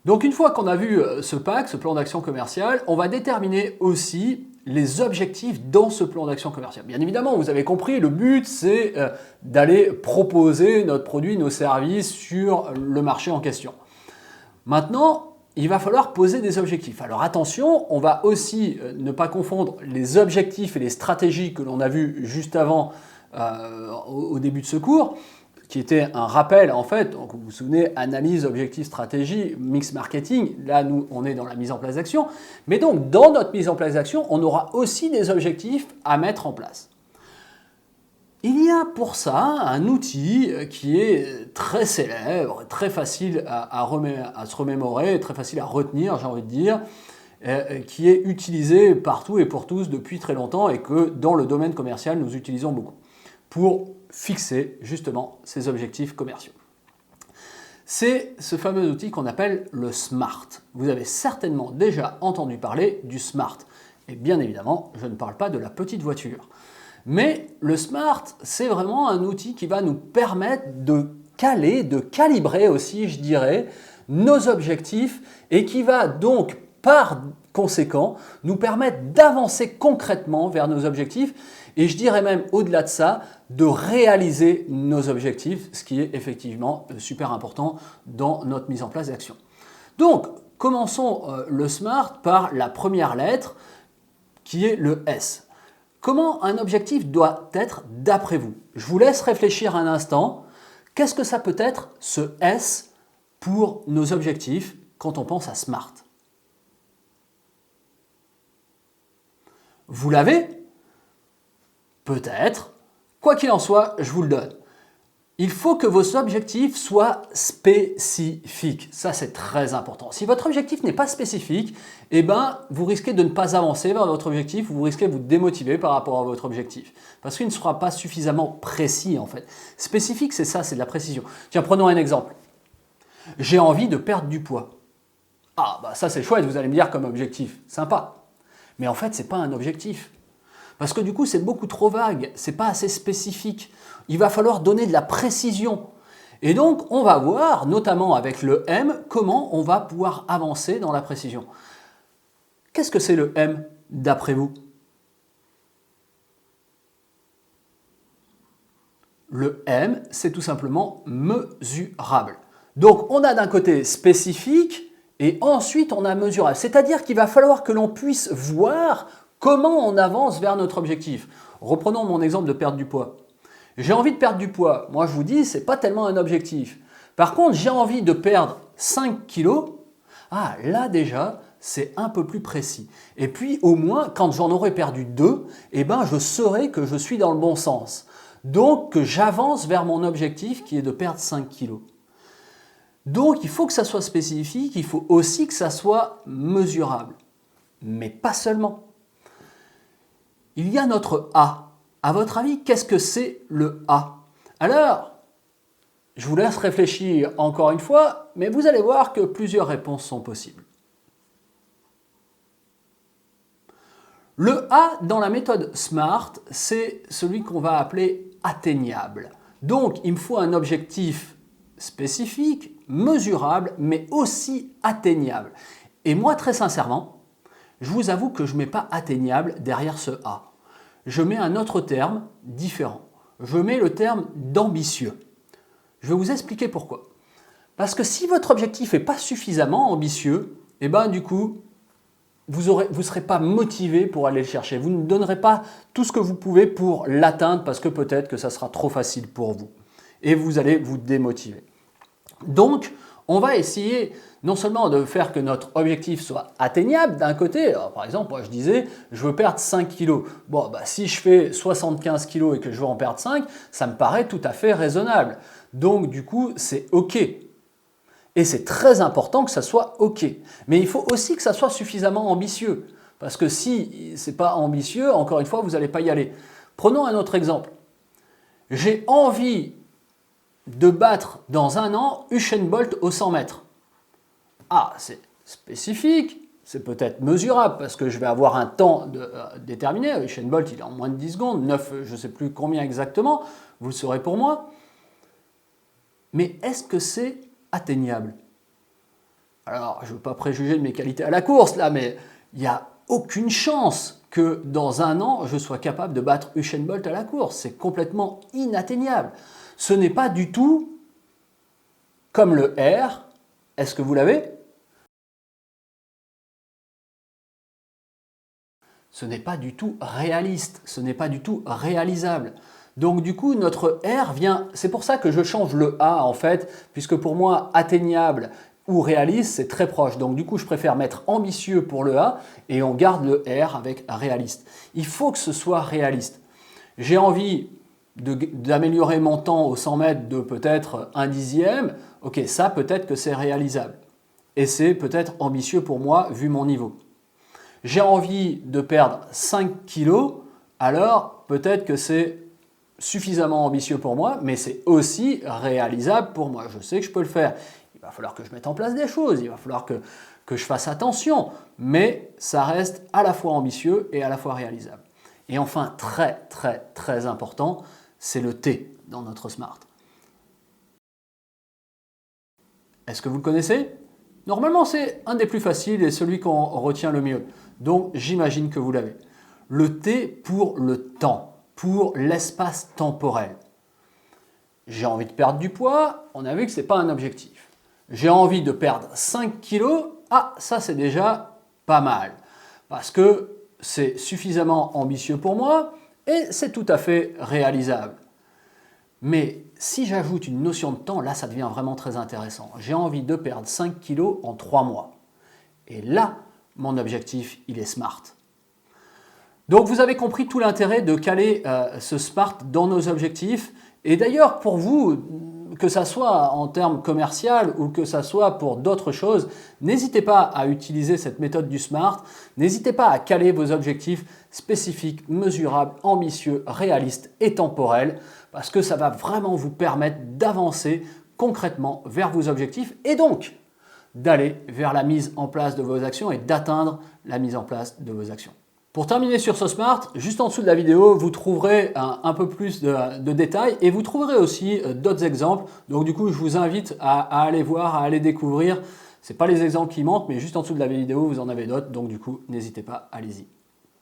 Donc une fois qu'on a vu ce PAC, ce plan d'action commercial, on va déterminer aussi les objectifs dans ce plan d'action commercial. Bien évidemment, vous avez compris, le but c'est d'aller proposer notre produit, nos services sur le marché en question. Maintenant, il va falloir poser des objectifs. Alors attention, on va aussi ne pas confondre les objectifs et les stratégies que l'on a vues juste avant au début de ce cours, qui était un rappel en fait, donc vous vous souvenez, analyse, objectif, stratégie, mix marketing, là nous on est dans la mise en place d'actions, mais donc dans notre mise en place d'actions, on aura aussi des objectifs à mettre en place. Il y a pour ça un outil qui est très célèbre, très facile à se remémorer, très facile à retenir, j'ai envie de dire, qui est utilisé partout et pour tous depuis très longtemps et que dans le domaine commercial nous utilisons beaucoup pour fixer justement ces objectifs commerciaux. C'est ce fameux outil qu'on appelle le SMART. Vous avez certainement déjà entendu parler du SMART. Et bien évidemment, je ne parle pas de la petite voiture. Mais le SMART, c'est vraiment un outil qui va nous permettre de caler, de calibrer aussi, je dirais, nos objectifs et qui va donc, par conséquent, nous permettre d'avancer concrètement vers nos objectifs et je dirais même au-delà de ça, de réaliser nos objectifs, ce qui est effectivement super important dans notre mise en place d'action. Donc, commençons le SMART par la première lettre qui est le S. Comment un objectif doit être d'après vous? Je vous laisse réfléchir un instant. Qu'est-ce que ça peut être ce S pour nos objectifs quand on pense à SMART? Vous l'avez? Peut-être. Quoi qu'il en soit, je vous le donne. Il faut que vos objectifs soient spécifiques. Ça, c'est très important. Si votre objectif n'est pas spécifique, eh ben, vous risquez de ne pas avancer vers votre objectif, vous risquez de vous démotiver par rapport à votre objectif. Parce qu'il ne sera pas suffisamment précis, en fait. Spécifique, c'est ça, c'est de la précision. Tiens, prenons un exemple. J'ai envie de perdre du poids. Ah, bah ça, c'est chouette, vous allez me dire comme objectif. Sympa. Mais en fait, ce n'est pas un objectif. Parce que du coup, c'est beaucoup trop vague, c'est pas assez spécifique. Il va falloir donner de la précision. Et donc, on va voir, notamment avec le M, comment on va pouvoir avancer dans la précision. Qu'est-ce que c'est le M, d'après vous? Le M, c'est tout simplement mesurable. Donc, on a d'un côté spécifique et ensuite on a mesurable. C'est-à-dire qu'il va falloir que l'on puisse voir comment on avance vers notre objectif. Reprenons mon exemple de perdre du poids. J'ai envie de perdre du poids. Moi, je vous dis, ce n'est pas tellement un objectif. Par contre, j'ai envie de perdre 5 kilos. Ah, là déjà, c'est un peu plus précis. Et puis, au moins, quand j'en aurai perdu 2, eh ben, je saurai que je suis dans le bon sens. Donc, que j'avance vers mon objectif qui est de perdre 5 kilos. Donc, il faut que ça soit spécifique, il faut aussi que ça soit mesurable. Mais pas seulement. Il y a notre A. À votre avis, qu'est-ce que c'est le A? Alors, je vous laisse réfléchir encore une fois, mais vous allez voir que plusieurs réponses sont possibles. Le A dans la méthode SMART, c'est celui qu'on va appeler atteignable. Donc, il me faut un objectif spécifique, mesurable, mais aussi atteignable. Et moi, très sincèrement, je vous avoue que je ne mets pas atteignable derrière ce A. Je mets un autre terme différent. Je mets le terme d'ambitieux. Je vais vous expliquer pourquoi. Parce que si votre objectif n'est pas suffisamment ambitieux, eh ben du coup, vous ne serez pas motivé pour aller le chercher. Vous ne donnerez pas tout ce que vous pouvez pour l'atteindre parce que peut-être que ça sera trop facile pour vous. Et vous allez vous démotiver. Donc, on va essayer non seulement de faire que notre objectif soit atteignable d'un côté. Alors, par exemple, moi je disais, je veux perdre 5 kilos. Bon, bah, si je fais 75 kilos et que je veux en perdre 5, ça me paraît tout à fait raisonnable. Donc, du coup, c'est OK. Et c'est très important que ça soit OK. Mais il faut aussi que ça soit suffisamment ambitieux. Parce que si ce n'est pas ambitieux, encore une fois, vous n'allez pas y aller. Prenons un autre exemple. J'ai envie de battre dans un an Usain Bolt au 100 mètres. Ah, c'est spécifique, c'est peut-être mesurable parce que je vais avoir un temps déterminé. Usain Bolt, il est en moins de 10 secondes, 9, je ne sais plus combien exactement, vous le saurez pour moi. Mais est-ce que c'est atteignable? Alors, je ne veux pas préjuger de mes qualités à la course là, mais il n'y a aucune chance que dans un an, je sois capable de battre Usain Bolt à la course. C'est complètement inatteignable. Ce n'est pas du tout comme le R. Est-ce que vous l'avez? Ce n'est pas du tout réaliste, ce n'est pas du tout réalisable. Donc du coup, notre R vient, c'est pour ça que je change le A en fait, puisque pour moi, atteignable ou réaliste, c'est très proche. Donc du coup, je préfère mettre ambitieux pour le A et on garde le R avec réaliste. Il faut que ce soit réaliste. J'ai envie d'améliorer mon temps au 100 mètres de peut-être 1/10. Ok, ça peut-être que c'est réalisable. Et c'est peut-être ambitieux pour moi vu mon niveau. J'ai envie de perdre 5 kilos, alors peut-être que c'est suffisamment ambitieux pour moi, mais c'est aussi réalisable pour moi. Je sais que je peux le faire. Il va falloir que je mette en place des choses, il va falloir que je fasse attention, mais ça reste à la fois ambitieux et à la fois réalisable. Et enfin, très très très important, c'est le T dans notre SMART. Est-ce que vous le connaissez? Normalement, c'est un des plus faciles et celui qu'on retient le mieux. Donc, j'imagine que vous l'avez. Le T pour le temps, pour l'espace temporel. J'ai envie de perdre du poids, on a vu que ce n'est pas un objectif. J'ai envie de perdre 5 kilos, ah, ça c'est déjà pas mal. Parce que c'est suffisamment ambitieux pour moi et c'est tout à fait réalisable. Mais si j'ajoute une notion de temps, là ça devient vraiment très intéressant. J'ai envie de perdre 5 kilos en 3 mois. Et là, mon objectif, il est SMART. Donc vous avez compris tout l'intérêt de caler ce SMART dans nos objectifs. Et d'ailleurs, pour vous, que ça soit en termes commercial ou que ça soit pour d'autres choses, n'hésitez pas à utiliser cette méthode du SMART. N'hésitez pas à caler vos objectifs spécifiques, mesurables, ambitieux, réalistes et temporels, parce que ça va vraiment vous permettre d'avancer concrètement vers vos objectifs et donc d'aller vers la mise en place de vos actions et d'atteindre la mise en place de vos actions. Pour terminer sur ce SMART, juste en dessous de la vidéo, vous trouverez un peu plus de détails et vous trouverez aussi d'autres exemples. Donc du coup, je vous invite à aller voir, à aller découvrir. Ce n'est pas les exemples qui manquent, mais juste en dessous de la vidéo, vous en avez d'autres. Donc du coup, n'hésitez pas, allez-y.